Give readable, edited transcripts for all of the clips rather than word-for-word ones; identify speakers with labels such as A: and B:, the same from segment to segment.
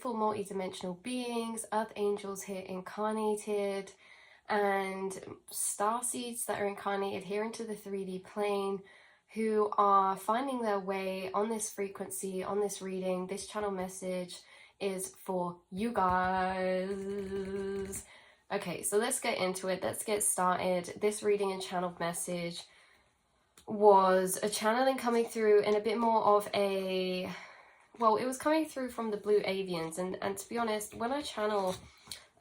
A: beautiful multi-dimensional beings, earth angels here incarnated, and starseeds that are incarnated here into the 3D plane, who are finding their way on this frequency, on this reading. This channel message is for you guys. Okay, so let's get into it. Let's get started. This reading and channel message was a channeling coming through in a bit more of a, well, it was coming through from the blue avians, and to be honest, when I channel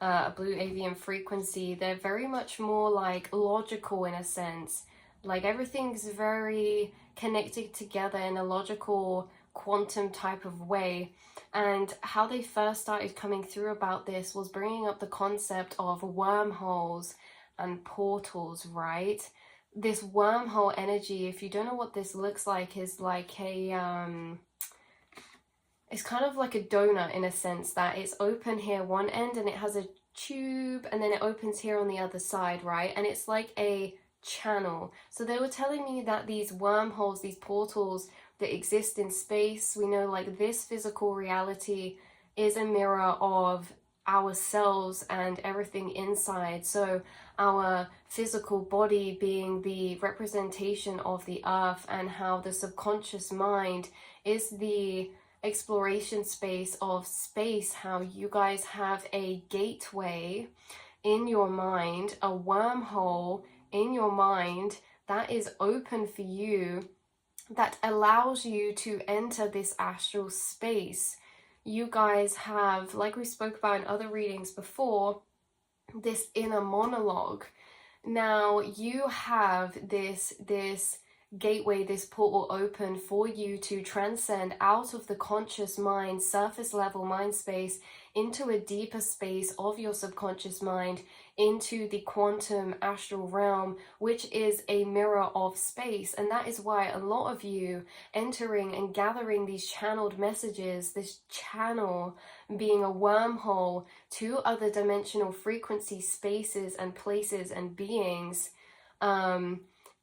A: a blue avian frequency, they're very much more like logical in a sense. Like everything's very connected together in a logical quantum type of way. And how they first started coming through about this was bringing up the concept of wormholes and portals, right? This wormhole energy, if you don't know what this looks like, is like a it's kind of like a donut in a sense, that it's open here one end and it has a tube, and then it opens here on the other side, right? And it's like a channel. So they were telling me that these wormholes, these portals that exist in space, we know like this physical reality is a mirror of ourselves and everything inside. So our physical body being the representation of the earth, and how the subconscious mind is the exploration space of space, how you guys have a gateway in your mind, a wormhole in your mind that is open for you, that allows you to enter this astral space. You guys have, like we spoke about in other readings before, this inner monologue. Now you have this gateway, this portal open for you to transcend out of the conscious mind, surface level mind space, into a deeper space of your subconscious mind, into the quantum astral realm, which is a mirror of space. And that is why a lot of you entering and gathering these channeled messages, this channel being a wormhole to other dimensional frequency spaces and places and beings,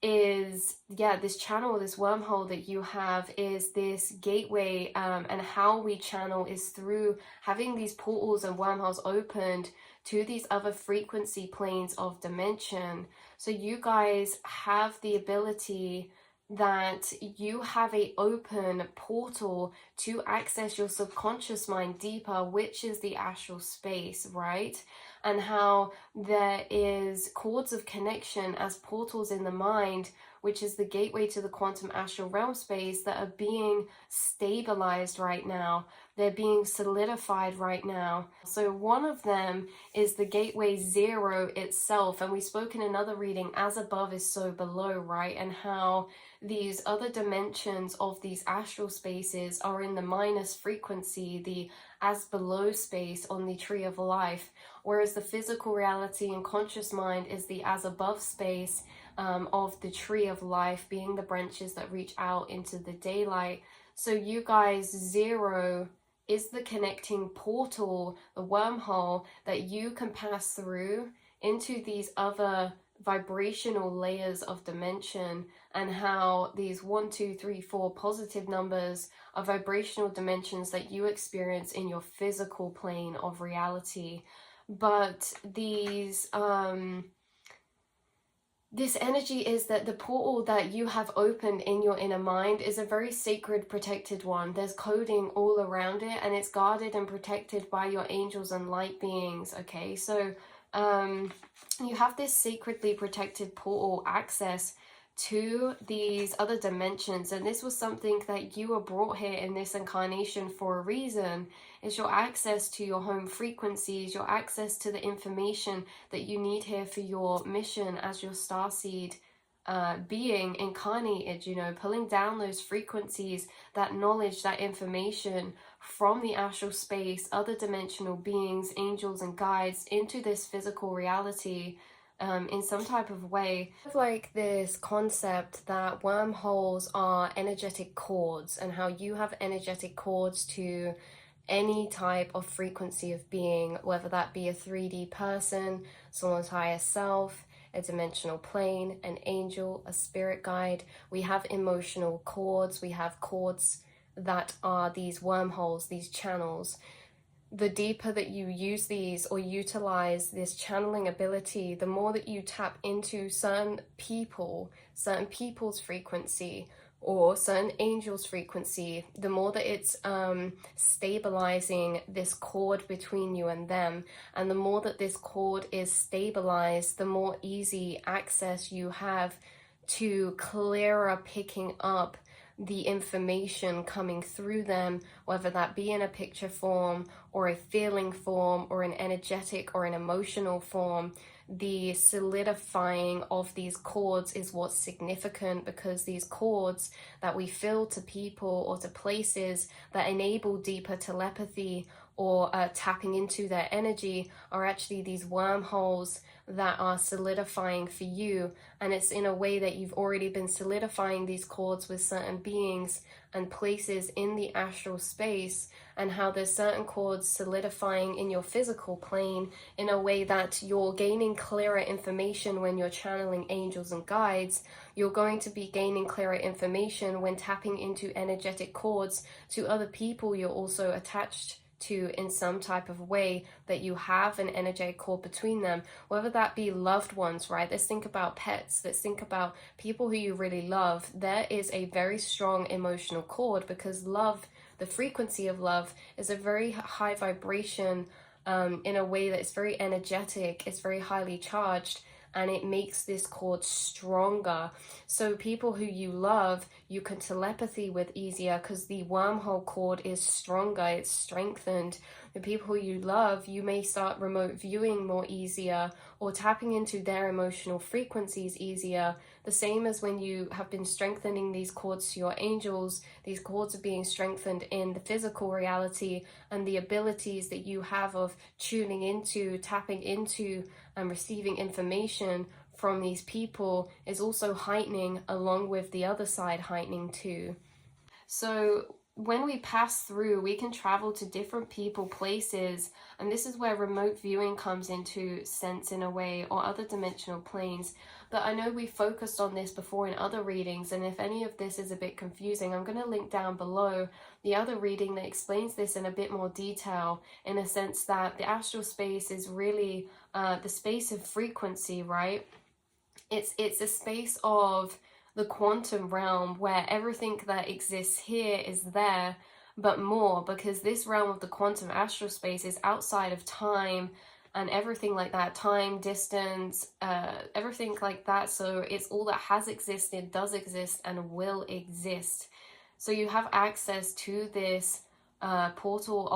A: is, yeah, this channel, this wormhole that you have is this gateway, and how we channel is through having these portals and wormholes opened to these other frequency planes of dimension. So you guys have the ability that you have a open portal to access your subconscious mind deeper, which is the astral space, right? And how there is cords of connection as portals in the mind, which is the gateway to the quantum astral realm space, that are being stabilized right now. They're being solidified right now. So one of them is the gateway 0 itself. And we spoke in another reading, as above is so below, right? And how these other dimensions of these astral spaces are in the minus frequency, the as below space on the tree of life, whereas the physical reality and conscious mind is the as above space of the tree of life, being the branches that reach out into the daylight. So you guys, 0 is the connecting portal, the wormhole that you can pass through into these other vibrational layers of dimension, and how these 1, 2, 3, 4 positive numbers are vibrational dimensions that you experience in your physical plane of reality. But these this energy is that the portal that you have opened in your inner mind is a very sacred, protected one. There's coding all around it, and it's guarded and protected by your angels and light beings, okay? So you have this sacredly protected portal access to these other dimensions, and this was something that you were brought here in this incarnation for a reason. It's your access to your home frequencies, your access to the information that you need here for your mission as your starseed being incarnated, you know, pulling down those frequencies, that knowledge, that information from the astral space, other dimensional beings, angels and guides, into this physical reality in some type of way. Like this concept that wormholes are energetic cords, and how you have energetic cords to any type of frequency of being, whether that be a 3D person, someone's higher self, a dimensional plane, an angel, a spirit guide. We have emotional cords, we have cords that are these wormholes, these channels. the deeper that you use these or utilize this channeling ability, the more that you tap into certain people's frequency, or certain angels' frequency, the more that it's stabilizing this cord between you and them. And the more that this cord is stabilized, the more easy access you have to clearer picking up the information coming through them, whether that be in a picture form or a feeling form or an energetic or an emotional form. The solidifying of these cords is what's significant, because these cords that we feel to people or to places that enable deeper telepathy or tapping into their energy are actually these wormholes that are solidifying for you. And it's in a way that you've already been solidifying these cords with certain beings and places in the astral space, and how there's certain cords solidifying in your physical plane in a way that you're gaining clearer information when you're channeling angels and guides. You're going to be gaining clearer information when tapping into energetic cords to other people you're also attached to in some type of way, that you have an energetic cord between them, whether that be loved ones, right? Let's think about pets, let's think about people who you really love. There is a very strong emotional cord, because love, the frequency of love, is a very high vibration, in a way that it's very energetic, it's very highly charged, and it makes this cord stronger. So people who you love, you can telepathy with easier because the wormhole cord is stronger, it's strengthened. The people who you love, you may start remote viewing more easier, or tapping into their emotional frequencies easier. The same as when you have been strengthening these cords to your angels, these cords are being strengthened in the physical reality, and the abilities that you have of tuning into, tapping into, and receiving information from these people is also heightening, along with the other side heightening too. So when we pass through, we can travel to different people, places, and this is where remote viewing comes into sense in a way, or other dimensional planes. But I know we focused on this before in other readings, and if any of this is a bit confusing, I'm going to link down below the other reading that explains this in a bit more detail, in a sense that the astral space is really the space of frequency, right? It's a space of the quantum realm, where everything that exists here is there, but more, because this realm of the quantum astral space is outside of time and everything like that, time, distance, everything like that. So it's all that has existed, does exist, and will exist. So you have access to this portal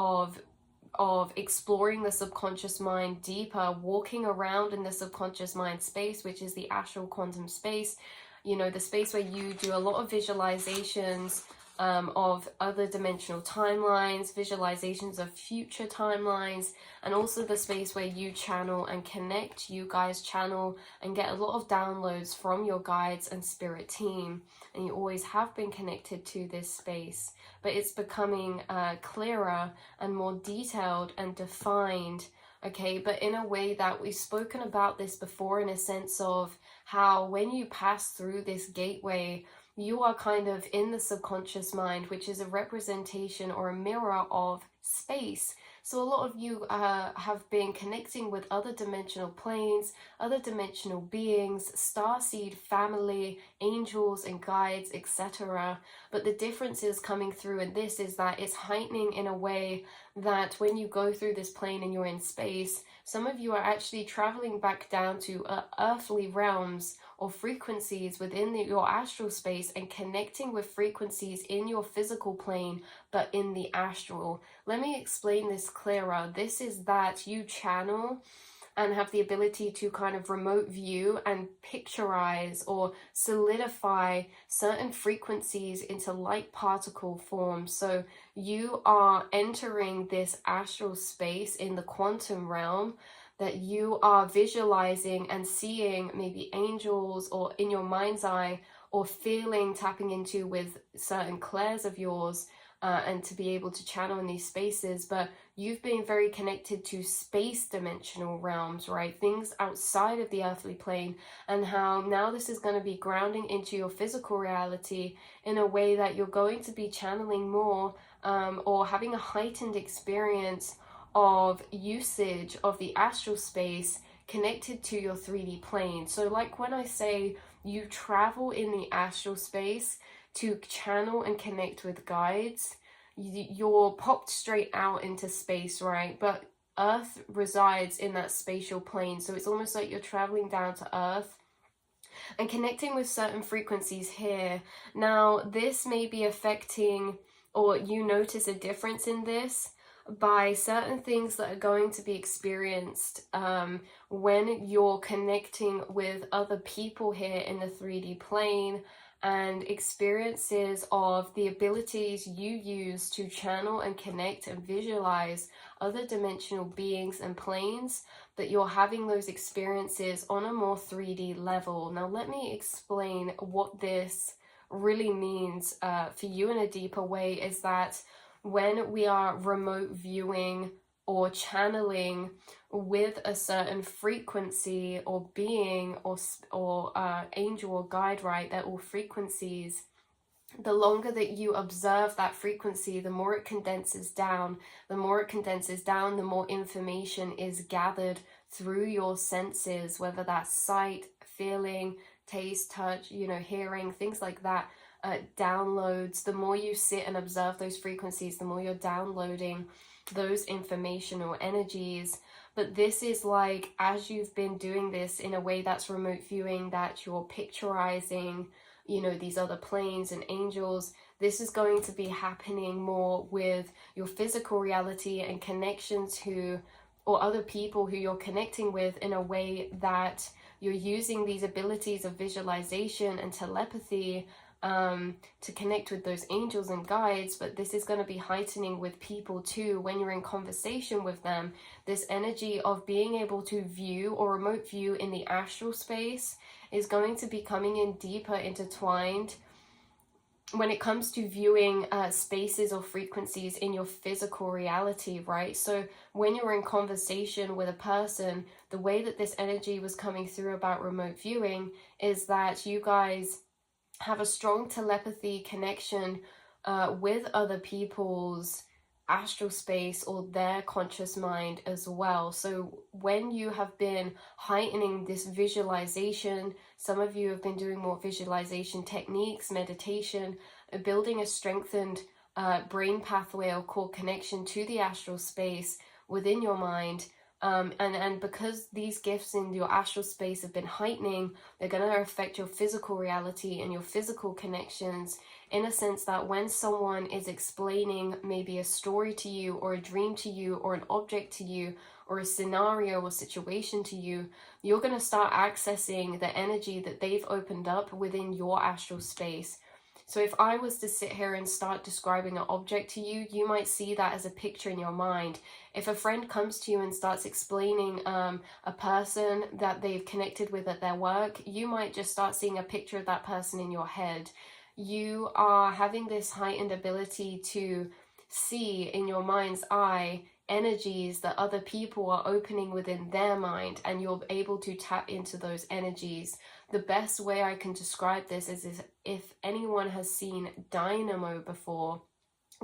A: of exploring the subconscious mind deeper, walking around in the subconscious mind space, which is the astral quantum space, you know, the space where you do a lot of visualizations of other dimensional timelines, visualizations of future timelines, and also the space where you channel and connect, you guys channel and get a lot of downloads from your guides and spirit team. And you always have been connected to this space, but it's becoming clearer and more detailed and defined. Okay, but in a way that we've spoken about this before, in a sense of how when you pass through this gateway, you are kind of in the subconscious mind, which is a representation or a mirror of space. So a lot of you have been connecting with other dimensional planes, other dimensional beings, starseed family, angels and guides, etc. But the difference is coming through in this is that it's heightening in a way that when you go through this plane and you're in space, some of you are actually traveling back down to earthly realms or frequencies within your astral space, and connecting with frequencies in your physical plane but in the astral. Let me explain this clearer. This is that you channel and have the ability to kind of remote view and picturize or solidify certain frequencies into light particle form. So you are entering this astral space in the quantum realm, that you are visualizing and seeing maybe angels, or in your mind's eye, or feeling, tapping into with certain clairs of yours, and to be able to channel in these spaces. But you've been very connected to space dimensional realms, right? Things outside of the earthly plane, and how now this is going to be grounding into your physical reality in a way that you're going to be channeling more, or having a heightened experience of usage of the astral space connected to your 3D plane. So like when I say you travel in the astral space to channel and connect with guides, you're popped straight out into space, right? But Earth resides in that spatial plane, so it's almost like you're traveling down to Earth and connecting with certain frequencies here. Now, this may be affecting, or you notice a difference in this by certain things that are going to be experienced when you're connecting with other people here in the 3D plane, and experiences of the abilities you use to channel and connect and visualize other dimensional beings and planes, that you're having those experiences on a more 3D level. Now, let me explain what this really means for you in a deeper way. Is that when we are remote viewing or channeling with a certain frequency or being or angel or guide, right? They're all frequencies. The longer that you observe that frequency, the more it condenses down. The more it condenses down, the more information is gathered through your senses, whether that's sight, feeling, taste, touch, hearing, things like that. Downloads. The more you sit and observe those frequencies, the more you're downloading those informational energies. But this is like, as you've been doing this in a way that's remote viewing, that you're picturizing, these other planes and angels, this is going to be happening more with your physical reality and connection to, or other people who you're connecting with, in a way that you're using these abilities of visualization and telepathy to connect with those angels and guides. But this is going to be heightening with people too when you're in conversation with them. This energy of being able to view or remote view in the astral space is going to be coming in deeper intertwined when it comes to viewing spaces or frequencies in your physical reality, right? So when you're in conversation with a person, the way that this energy was coming through about remote viewing is that you guys have a strong telepathy connection with other people's astral space or their conscious mind as well. So when you have been heightening this visualization, some of you have been doing more visualization techniques, meditation, building a strengthened brain pathway or core connection to the astral space within your mind. And because these gifts in your astral space have been heightening, they're going to affect your physical reality and your physical connections, in a sense that when someone is explaining maybe a story to you, or a dream to you, or an object to you, or a scenario or situation to you, you're going to start accessing the energy that they've opened up within your astral space. So if I was to sit here and start describing an object to you, you might see that as a picture in your mind. If a friend comes to you and starts explaining a person that they've connected with at their work, you might just start seeing a picture of that person in your head. You are having this heightened ability to see in your mind's eye energies that other people are opening within their mind, and you're able to tap into those energies. The best way I can describe this is if anyone has seen Dynamo before,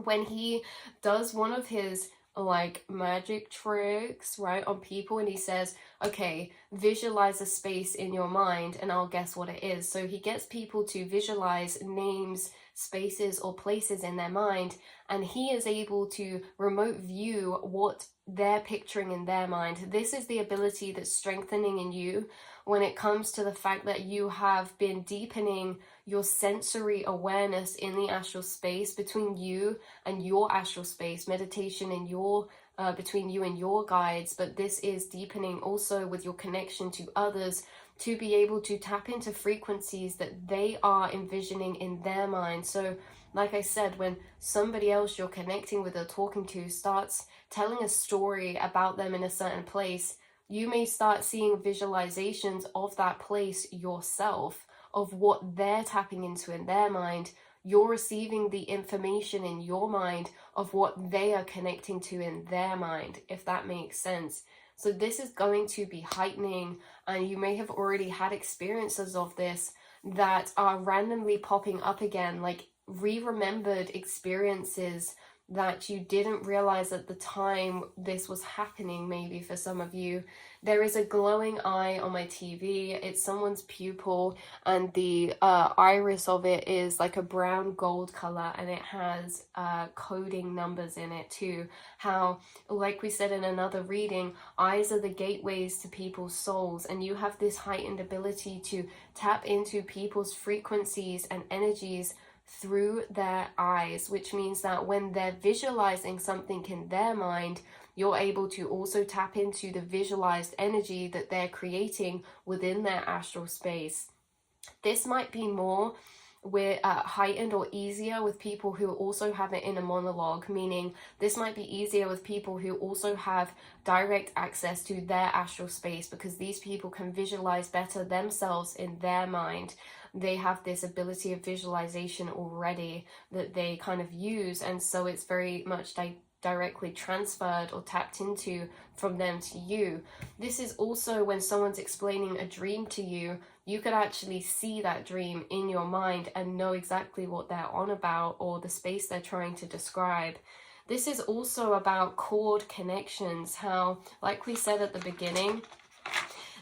A: when he does one of his like magic tricks, right, on people, and he says, okay, visualize a space in your mind and I'll guess what it is. So he gets people to visualize names, spaces, or places in their mind, and he is able to remote view what they're picturing in their mind. This is the ability that's strengthening in you when it comes to the fact that you have been deepening your sensory awareness in the astral space between you and your astral space, meditation in your between you and your guides. But this is deepening also with your connection to others, to be able to tap into frequencies that they are envisioning in their mind. So like I said, when somebody else you're connecting with or talking to starts telling a story about them in a certain place, you may start seeing visualizations of that place yourself, of what they're tapping into in their mind. You're receiving the information in your mind of what they are connecting to in their mind, if that makes sense. So this is going to be heightening, and you may have already had experiences of this that are randomly popping up again, like re-remembered experiences that you didn't realize at the time this was happening, maybe for some of you. There is a glowing eye on my TV. It's someone's pupil, and the iris of it is like a brown gold color, and it has coding numbers in it too. How, like we said in another reading, eyes are the gateways to people's souls, and you have this heightened ability to tap into people's frequencies and energies through their eyes, which means that when they're visualizing something in their mind, you're able to also tap into the visualized energy that they're creating within their astral space. This might be more heightened or easier with people who also have it in a monologue, meaning this might be easier with people who also have direct access to their astral space, because these people can visualize better themselves in their mind. They have this ability of visualization already that they kind of use, and so it's very much directly transferred or tapped into from them to you. This is also when someone's explaining a dream to you, you could actually see that dream in your mind and know exactly what they're on about or the space they're trying to describe. This is also about cord connections, how, like we said at the beginning,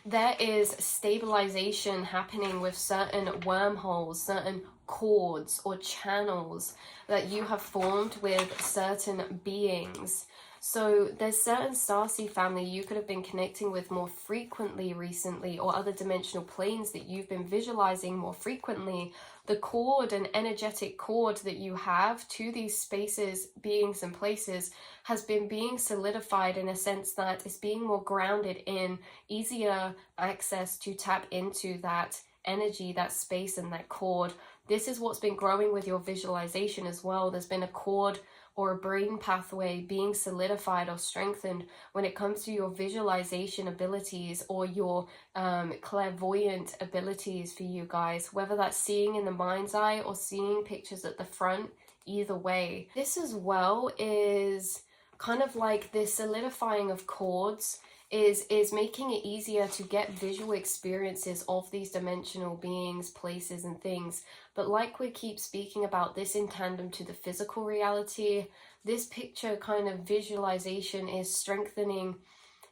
A: there is stabilization happening with certain wormholes, certain cords or channels that you have formed with certain beings. So there's certain Starseed family you could have been connecting with more frequently recently, or other dimensional planes that you've been visualizing more frequently. The cord and energetic cord that you have to these spaces, beings, and places has been being solidified in a sense that it's being more grounded in easier access to tap into that energy, that space, and that cord. This is what's been growing with your visualization as well. There's been a cord or a brain pathway being solidified or strengthened when it comes to your visualization abilities or your clairvoyant abilities for you guys, whether that's seeing in the mind's eye or seeing pictures at the front. Either way, this as well is kind of like the solidifying of cords is making it easier to get visual experiences of these dimensional beings, places, and things. But like we keep speaking about this in tandem to the physical reality, this picture kind of visualization is strengthening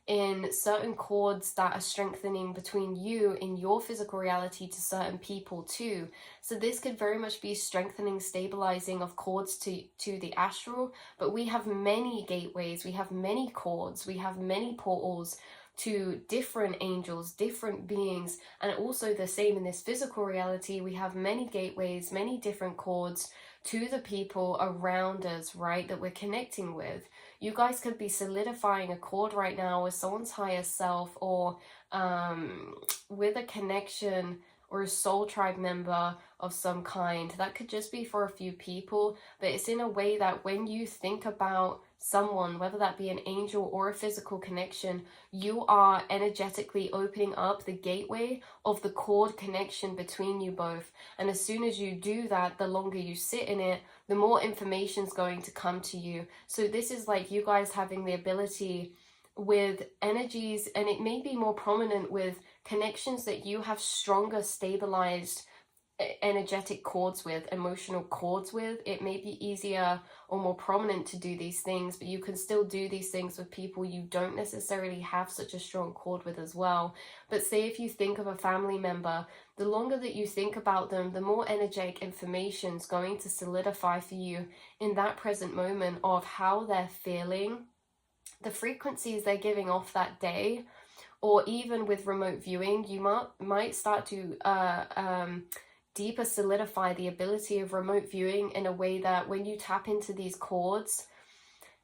A: in certain cords that are strengthening between you in your physical reality to certain people too. So this could very much be strengthening, stabilizing of cords to the astral, but we have many gateways, we have many cords, we have many portals to different angels, different beings, and also the same in this physical reality. We have many gateways, many different cords to the people around us, right, that we're connecting with. You guys could be solidifying a cord right now with someone's higher self, or with a connection or a soul tribe member of some kind. That could just be for a few people, but it's in a way that when you think about someone, whether that be an angel or a physical connection, you are energetically opening up the gateway of the cord connection between you both. And as soon as you do that, the longer you sit in it, the more information is going to come to you. So this is like you guys having the ability with energies, and it may be more prominent with connections that you have stronger stabilized energetic cords with, emotional cords with. It may be easier or more prominent to do these things, but you can still do these things with people you don't necessarily have such a strong cord with as well. But say if you think of a family member, the longer that you think about them, the more energetic information is going to solidify for you in that present moment of how they're feeling, the frequencies they're giving off that day. Or even with remote viewing, you might start to deeper solidify the ability of remote viewing in a way that when you tap into these cords,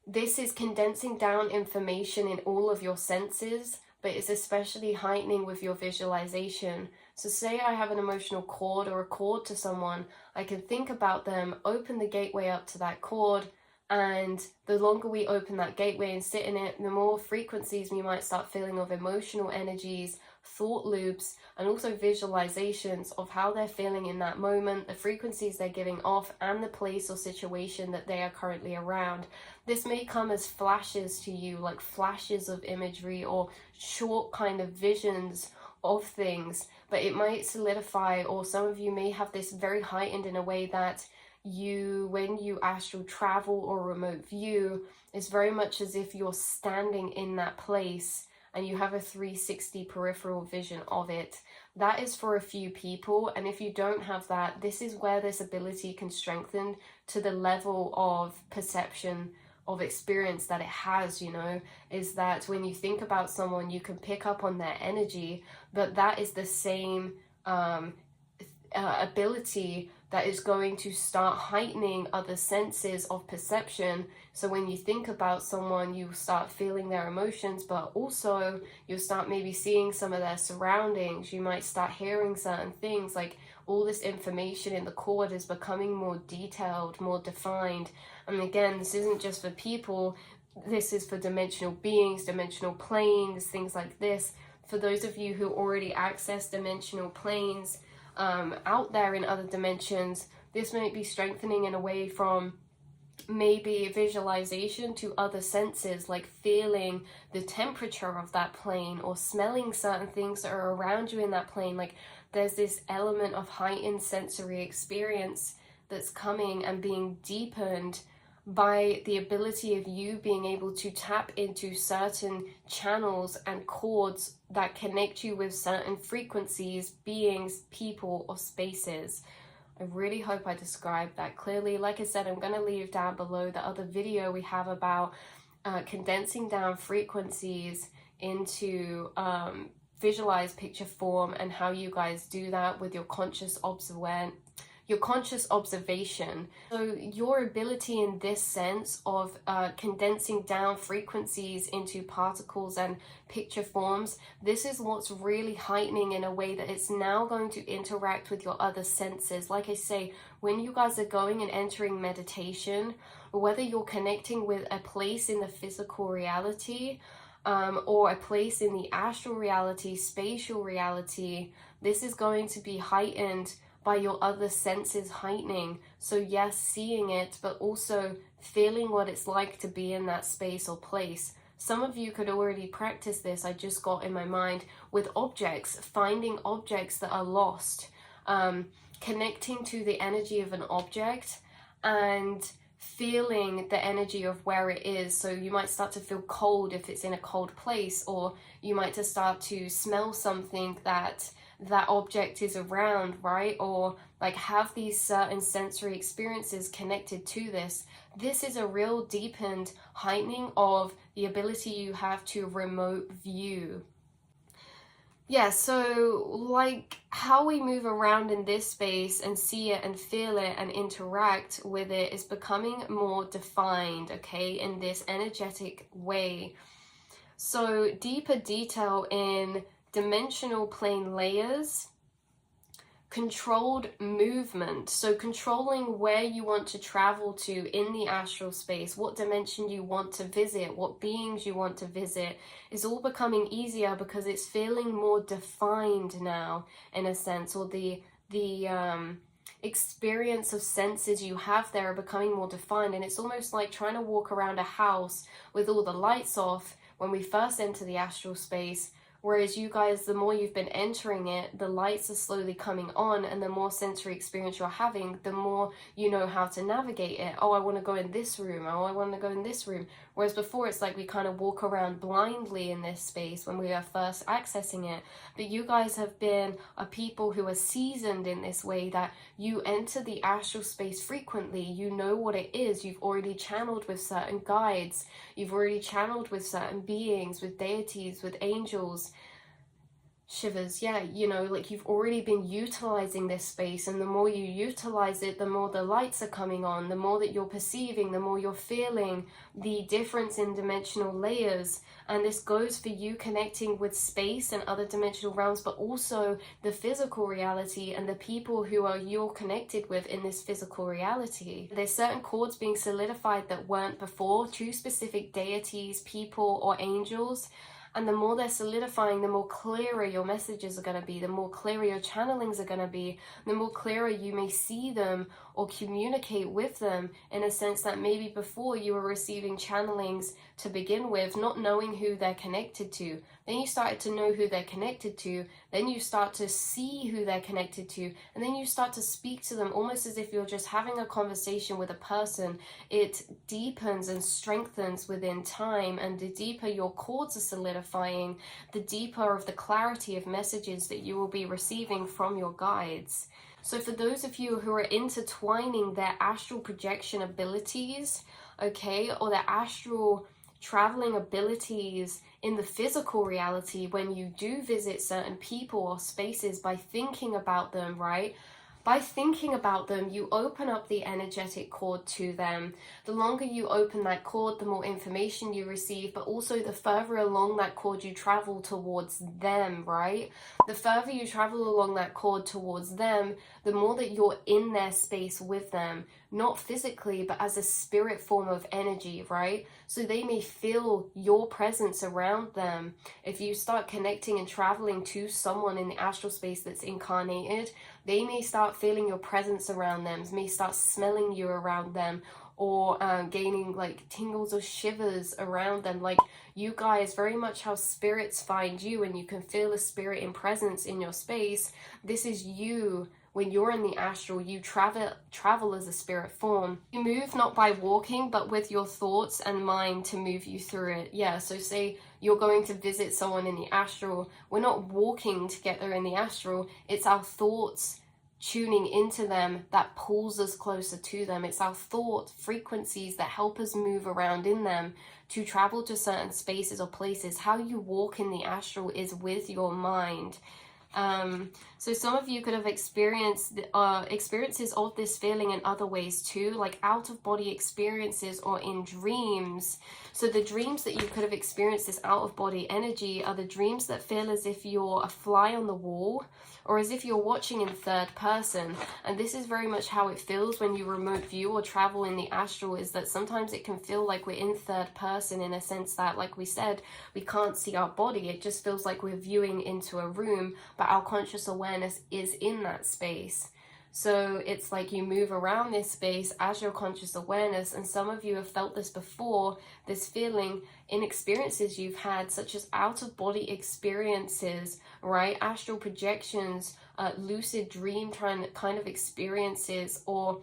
A: this is condensing down information in all of your senses, but it's especially heightening with your visualization. So say I have an emotional cord or a cord to someone, I can think about them, open the gateway up to that cord, and the longer we open that gateway and sit in it, the more frequencies we might start feeling of emotional energies, thought loops, and also visualizations of how they're feeling in that moment, the frequencies they're giving off, and the place or situation that they are currently around. This may come as flashes to you, like flashes of imagery or short kind of visions of things, but it might solidify, or some of you may have this very heightened in a way that when you astral travel or remote view, it's very much as if you're standing in that place and you have a 360 peripheral vision of it. That is for a few people, and if you don't have that, this is where this ability can strengthen to the level of perception of experience that it has, you know, is that when you think about someone, you can pick up on their energy, but that is the same ability that is going to start heightening other senses of perception. So when you think about someone, you start feeling their emotions, but also you'll start maybe seeing some of their surroundings. You might start hearing certain things, like all this information in the cord is becoming more detailed, more defined. And again, this isn't just for people, this is for dimensional beings, dimensional planes, things like this. For those of you who already access dimensional planes, out there in other dimensions, this might be strengthening in a way from maybe visualization to other senses, like feeling the temperature of that plane or smelling certain things that are around you in that plane. Like there's this element of heightened sensory experience that's coming and being deepened by the ability of you being able to tap into certain channels and chords that connect you with certain frequencies, beings, people, or spaces. I really hope I described that clearly. Like I said, I'm going to leave down below the other video we have about condensing down frequencies into visualized picture form, and how you guys do that with your conscious observation. So your ability in this sense of condensing down frequencies into particles and picture forms, this is what's really heightening in a way that it's now going to interact with your other senses. Like I say, when you guys are going and entering meditation, whether you're connecting with a place in the physical reality, or a place in the astral reality, spatial reality, this is going to be heightened by your other senses heightening. So yes, seeing it, but also feeling what it's like to be in that space or place. Some of you could already practice this, I just got in my mind, with objects, finding objects that are lost, connecting to the energy of an object and feeling the energy of where it is. So you might start to feel cold if it's in a cold place, or you might just start to smell something that object is around, right? Or like have these certain sensory experiences connected to this. This is a real deepened heightening of the ability you have to remote view. Yeah, so like how we move around in this space and see it and feel it and interact with it is becoming more defined, okay, in this energetic way. So deeper detail in dimensional plane layers, controlled movement, so controlling where you want to travel to in the astral space, what dimension you want to visit, what beings you want to visit, is all becoming easier because it's feeling more defined now, in a sense, or the experience of senses you have there are becoming more defined. And it's almost like trying to walk around a house with all the lights off when we first enter the astral space. Whereas you guys, the more you've been entering it, the lights are slowly coming on, and the more sensory experience you're having, the more you know how to navigate it. Oh, I want to go in this room. Oh, I want to go in this room. Whereas before, it's like we kind of walk around blindly in this space when we are first accessing it. But you guys have been a people who are seasoned in this way, that you enter the astral space frequently. You know what it is. You've already channeled with certain guides. You've already channeled with certain beings, with deities, with angels. Shivers, yeah, you know, like you've already been utilizing this space, and the more you utilize it, the more the lights are coming on, the more that you're perceiving, the more you're feeling the difference in dimensional layers. And this goes for you connecting with space and other dimensional realms, but also the physical reality and the people who are you're connected with in this physical reality. There's certain chords being solidified that weren't before to specific deities, people, or angels. And the more they're solidifying, the more clearer your messages are going to be, the more clearer your channelings are going to be, the more clearer you may see them or communicate with them, in a sense that maybe before you were receiving channelings to begin with, not knowing who they're connected to. Then you started to know who they're connected to. then you start to see who they're connected to, and then you start to speak to them almost as if you're just having a conversation with a person. It deepens and strengthens within time, and the deeper your cords are solidifying, the deeper of the clarity of messages that you will be receiving from your guides. So for those of you who are intertwining their astral projection abilities, okay, or their astral traveling abilities in the physical reality, when you do visit certain people or spaces, by thinking about them, right? By thinking about them, you open up the energetic cord to them. The longer you open that cord, the more information you receive, but also the further along that cord you travel towards them, right? The further you travel along that cord towards them, the more that you're in their space with them, not physically, but as a spirit form of energy, right? So they may feel your presence around them. If you start connecting and traveling to someone in the astral space that's incarnated, they may start feeling your presence around them, may start smelling you around them, or gaining like tingles or shivers around them. Like, you guys, very much how spirits find you, and you can feel a spirit in presence in your space. This is you. When you're in the astral, you travel as a spirit form. You move not by walking, but with your thoughts and mind to move you through it. Yeah, so say you're going to visit someone in the astral. We're not walking together in the astral. It's our thoughts tuning into them that pulls us closer to them. It's our thought frequencies that help us move around in them to travel to certain spaces or places. How you walk in the astral is with your mind. So some of you could have experienced experiences of this feeling in other ways too, like out-of-body experiences or in dreams. So the dreams that you could have experienced this out-of-body energy are the dreams that feel as if you're a fly on the wall, or as if you're watching in third person. And this is very much how it feels when you remote view or travel in the astral, is that sometimes it can feel like we're in third person, in a sense that, like we said, we can't see our body. It just feels like we're viewing into a room, but our conscious awareness is in that space. So it's like you move around this space as your conscious awareness, and some of you have felt this before, this feeling in experiences you've had, such as out-of-body experiences, right? Astral projections, lucid dream kind of experiences, or,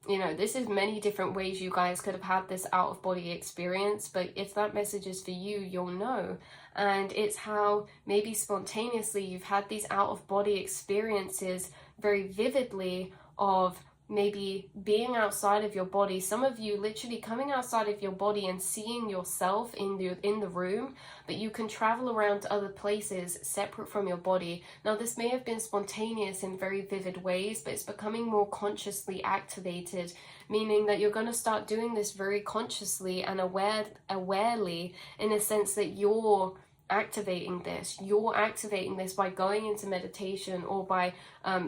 A: you know, this is many different ways you guys could have had this out-of-body experience, but if that message is for you, you'll know. And it's how maybe spontaneously you've had these out-of-body experiences very vividly, of maybe being outside of your body. Some of you literally coming outside of your body and seeing yourself in the room, but you can travel around to other places separate from your body. Now, this may have been spontaneous in very vivid ways, but it's becoming more consciously activated, meaning that you're going to start doing this very consciously and awarely, in a sense that you're activating this. You're activating this by going into meditation, or by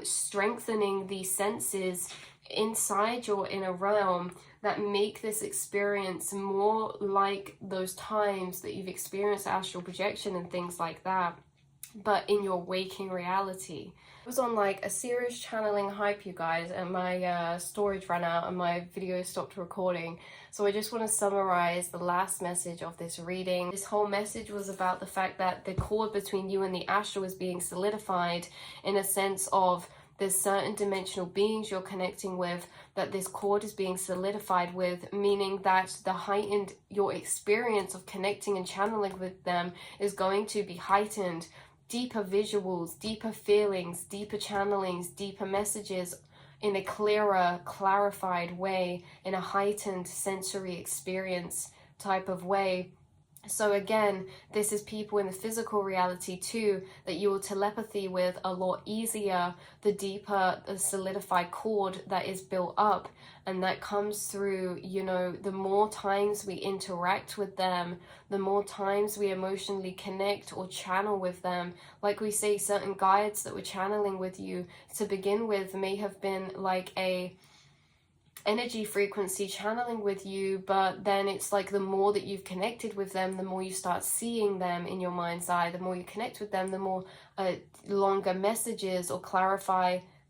A: strengthening the senses inside your inner realm that make this experience more like those times that you've experienced astral projection and things like that, but in your waking reality. I was on like a serious channeling hype, you guys, and my storage ran out and my video stopped recording. So I just want to summarize the last message of this reading. This whole message was about the fact that the cord between you and the astral is being solidified, in a sense of there's certain dimensional beings you're connecting with that this cord is being solidified with, meaning that the heightened, your experience of connecting and channeling with them is going to be heightened. Deeper visuals, deeper feelings, deeper channelings, deeper messages in a clearer, clarified way, in a heightened sensory experience type of way. So again, this is people in the physical reality too, that you will telepathy with a lot easier, the deeper the solidified cord that is built up. And that comes through, you know, the more times we interact with them, the more times we emotionally connect or channel with them. Like we say, certain guides that we're channeling with you to begin with may have been like a energy frequency channeling with you, but then it's like the more that you've connected with them, the more you start seeing them in your mind's eye. The more you connect with them, the more longer messages or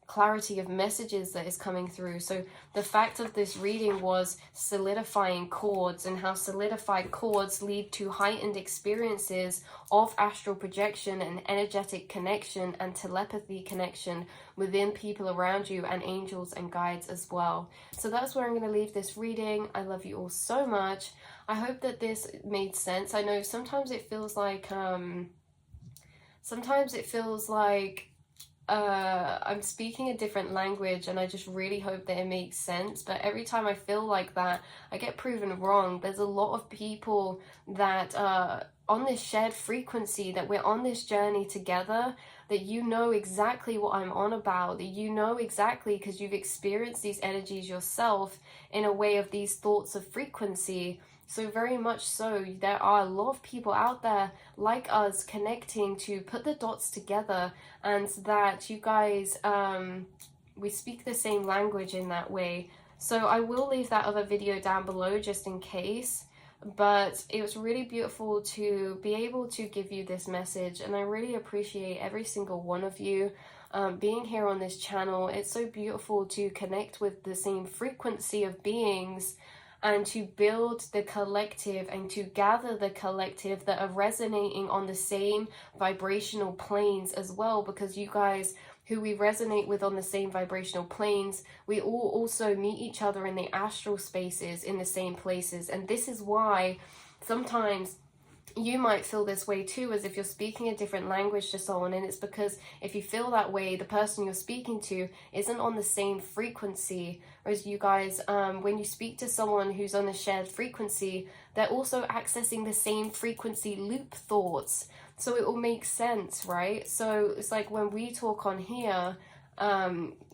A: clarity of messages that is coming through. So the fact of this reading was solidifying chords, and how solidified chords lead to heightened experiences of astral projection and energetic connection and telepathy connection within people around you, and angels and guides as well. So that's where I'm going to leave this reading. I love you all so much. I hope that this made sense. I know sometimes it feels like I'm speaking a different language, and I just really hope that it makes sense. But every time I feel like that, I get proven wrong. There's a lot of people that on this shared frequency, that we're on this journey together, that you know exactly what I'm on about, that you know exactly, because you've experienced these energies yourself in a way of these thoughts of frequency. So very much so, there are a lot of people out there like us connecting to put the dots together, and that you guys, we speak the same language in that way. So I will leave that other video down below just in case. But it was really beautiful to be able to give you this message, and I really appreciate every single one of you being here on this channel. It's so beautiful to connect with the same frequency of beings, and to build the collective and to gather the collective that are resonating on the same vibrational planes as well, because you guys who we resonate with on the same vibrational planes, we all also meet each other in the astral spaces in the same places. And this is why sometimes you might feel this way too, as if you're speaking a different language to someone, and it's because if you feel that way, the person you're speaking to isn't on the same frequency. Whereas you guys, when you speak to someone who's on a shared frequency, they're also accessing the same frequency loop thoughts, so it will make sense, right? So it's like when we talk on here,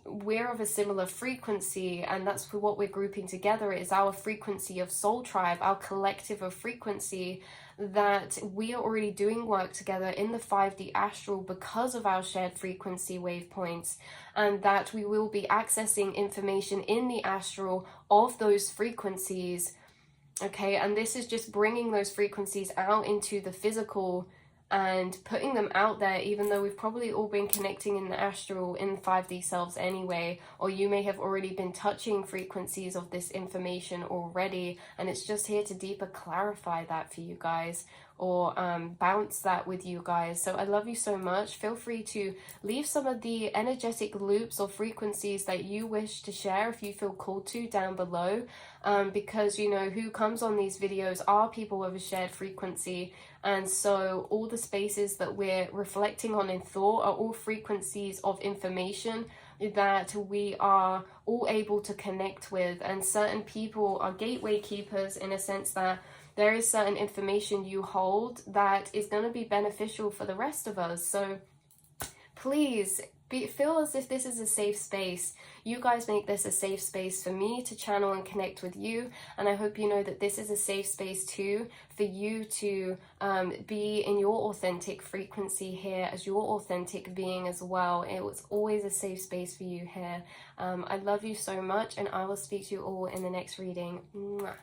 A: we're of a similar frequency, and that's what we're grouping together, is our frequency of soul tribe, our collective of frequency, that we are already doing work together in the 5D astral because of our shared frequency wave points, and that we will be accessing information in the astral of those frequencies. Okay, and this is just bringing those frequencies out into the physical and putting them out there, even though we've probably all been connecting in the astral in 5D selves anyway, or you may have already been touching frequencies of this information already, and it's just here to deeper clarify that for you guys, or bounce that with you guys. So I love you so much. Feel free to leave some of the energetic loops or frequencies that you wish to share if you feel called to down below, because you know who comes on these videos are people with a shared frequency, and so all the spaces that we're reflecting on in thought are all frequencies of information that we are all able to connect with. And certain people are gateway keepers in a sense that there is certain information you hold that is going to be beneficial for the rest of us. So please feel as if this is a safe space. You guys make this a safe space for me to channel and connect with you, and I hope you know that this is a safe space too for you to be in your authentic frequency here as your authentic being as well. It was always a safe space for you here. I love you so much, and I will speak to you all in the next reading. Mwah.